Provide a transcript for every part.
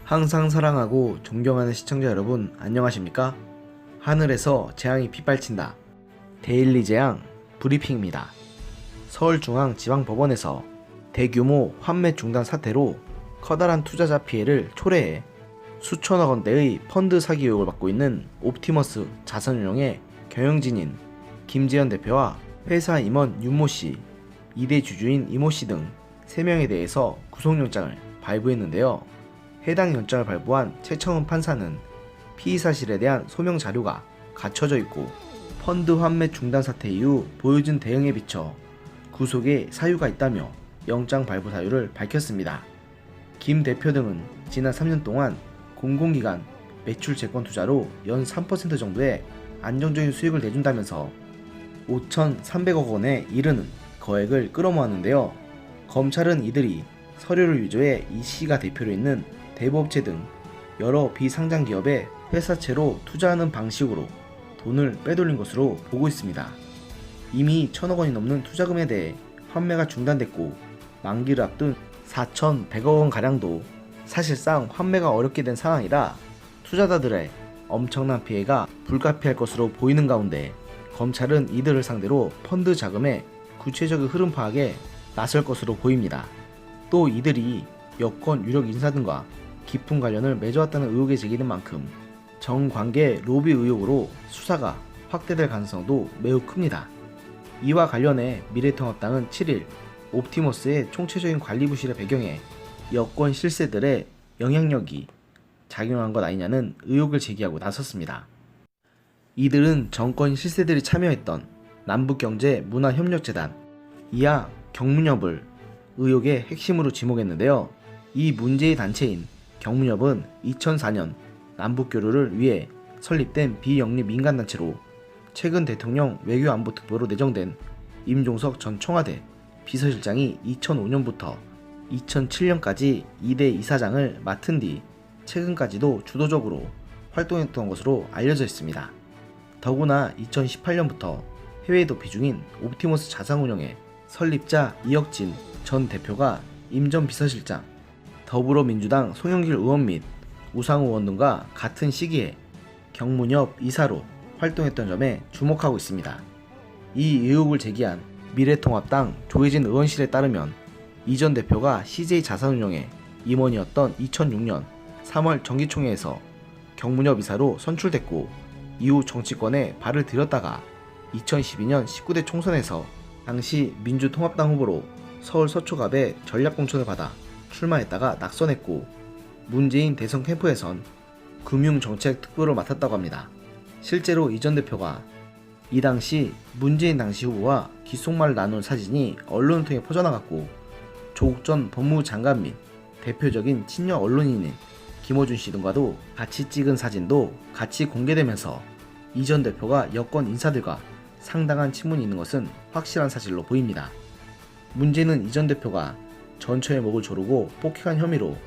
항상 사랑하고 존경하는 시청자 여러분 안녕하십니까? 하늘에서 재앙이 빗발친다. 데일리 재앙 브리핑입니다. 서울중앙지방법원에서 대규모 환매 중단 사태로 커다란 투자자 피해를 초래해 수천억 원대의 펀드 사기 의혹을 받고 있는 옵티머스 자산운용의 경영진인 김재현 대표와 회사 임원 윤모씨, 2대 주주인 이모씨 등 3명에 대해서 구속영장을 발부했는데요. 해당 영장을 발부한 최청은 판사는 피의 사실에 대한 소명 자료가 갖춰져 있고 펀드 환매 중단 사태 이후 보여준 대응에 비춰 구속의 사유가 있다며 영장 발부 사유를 밝혔습니다. 김 대표 등은 지난 3년 동안 공공기관 매출 채권 투자로 연 3% 정도의 안정적인 수익을 내준다면서 5,300억 원에 이르는 거액을 끌어모았는데요. 검찰은 이들이 서류를 위조해 이 씨가 대표로 있는 대부업체 등 여러 비상장 기업의 회사채로 투자하는 방식으로 돈을 빼돌린 것으로 보고 있습니다. 이미 1,000억 원이 넘는 투자금에 대해 환매가 중단됐고 만기를 앞둔 4,100억 원가량도 사실상 환매가 어렵게 된 상황이라 투자자들의 엄청난 피해가 불가피할 것으로 보이는 가운데 검찰은 이들을 상대로 펀드 자금의 구체적인 흐름 파악에 나설 것으로 보입니다. 또 이들이 여권 유력 인사 등과 깊은 관련을 맺어왔다는 의혹이 제기된 만큼 정관계 로비 의혹으로 수사가 확대될 가능성도 매우 큽니다. 이와 관련해 미래통합당은 7일 옵티머스의 총체적인 관리 부실을 배경에 여권 실세들의 영향력이 작용한 것 아니냐는 의혹을 제기하고 나섰습니다. 이들은 정권 실세들이 참여했던 남북경제문화협력재단 이하 경문협을 의혹의 핵심으로 지목했는데요. 이 문제의 단체인 경문협은 2004년 남북교류를 위해 설립된 비영리 민간단체로 최근 대통령 외교안보특보로 내정된 임종석 전 청와대 비서실장이 2005년부터 2007년까지 2대 이사장을 맡은 뒤 최근까지도 주도적으로 활동했던 것으로 알려져 있습니다. 더구나 2018년부터 해외 도피 중인 옵티머스 자산운용의 설립자 이혁진 전 대표가 임 전 비서실장, 더불어민주당 송영길 의원 및 우상호 의원 등과 같은 시기에 경문협 이사로 활동했던 점에 주목하고 있습니다. 이 의혹을 제기한 미래통합당 조혜진 의원실에 따르면 이 전 대표가 CJ 자산운용의 임원이었던 2006년 3월 정기총회에서 경문협 이사로 선출됐고 이후 정치권에 발을 들였다가 2012년 19대 총선에서 당시 민주통합당 후보로 서울 서초갑에 전략공천을 받아 출마했다가 낙선했고 문재인 대선 캠프에선 금융정책특보를 맡았다고 합니다. 실제로 이 전 대표가 이 당시 문재인 당시 후보와 귓속말을 나눈 사진이 언론을 통해 퍼져나갔고 조국 전 법무부 장관 및 대표적인 친여 언론인인 김어준 씨 등과도 같이 찍은 사진도 같이 공개되면서 이 전 대표가 여권 인사들과 상당한 친분이 있는 것은 확실한 사실로 보입니다. 문제는 이 전 대표가 전처의 목을 조르고 폭행한 혐의로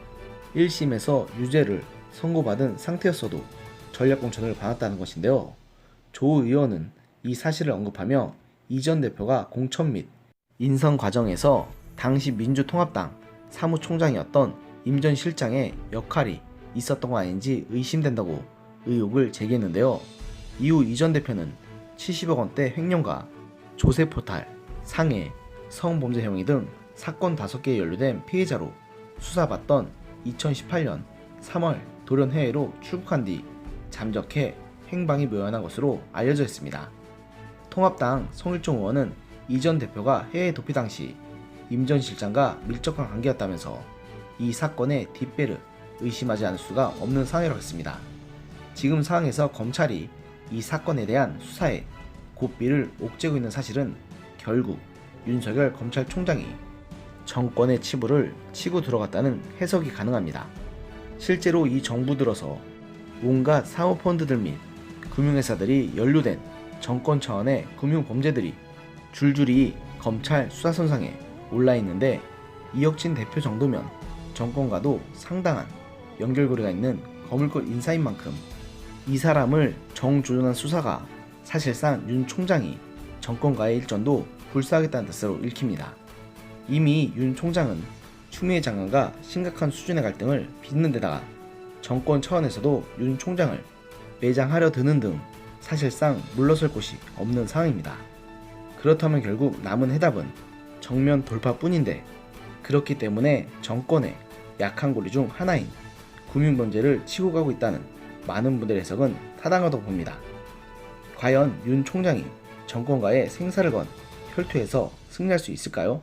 1심에서 유죄를 선고받은 상태였어도 전략공천을 받았다는 것인데요. 조 의원은 이 사실을 언급하며 이 전 대표가 공천 및 인선 과정에서 당시 민주통합당 사무총장이었던 임 전 실장의 역할이 있었던 거 아닌지 의심된다고 의혹을 제기했는데요. 이후 이 전 대표는 70억 원대 횡령과 조세포탈, 상해, 성범죄 혐의 등 사건 5개에 연루된 피해자로 수사받던 2018년 3월 돌연 해외로 출국한 뒤 잠적해 행방이 묘연한 것으로 알려져 있습니다. 통합당 송일종 의원은 이 전 대표가 해외 도피 당시 임 전 실장과 밀접한 관계였다면서 이 사건의 뒷배를 의심하지 않을 수가 없는 상황이라고 했습니다. 지금 상황에서 검찰이 이 사건에 대한 수사에 고삐를 옥죄고 있는 사실은 결국 윤석열 검찰총장이 정권의 치부를 치고 들어갔다는 해석이 가능합니다. 실제로 이 정부 들어서 온갖 사모펀드들 및 금융회사들이 연루된 정권 차원의 금융범죄들이 줄줄이 검찰 수사선상에 올라있는데 이혁진 대표 정도면 정권과도 상당한 연결고리가 있는 거물급 인사인 만큼 이 사람을 정조준한 수사가 사실상 윤 총장이 정권과의 일전도 불사하겠다는 뜻으로 읽힙니다. 이미 윤 총장은 추미애 장관과 심각한 수준의 갈등을 빚는 데다가 정권 차원에서도 윤 총장을 매장하려 드는 등 사실상 물러설 곳이 없는 상황입니다. 그렇다면 결국 남은 해답은 정면 돌파뿐인데, 그렇기 때문에 정권의 약한 고리 중 하나인 금융범죄를 치고 가고 있다는 많은 분들의 해석은 타당하다고 봅니다. 과연 윤 총장이 정권과의 생사를 건 혈투에서 승리할 수 있을까요?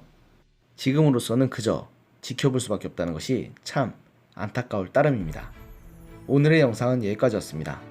지금으로서는 그저 지켜볼 수밖에 없다는 것이 참 안타까울 따름입니다. 오늘의 영상은 여기까지였습니다.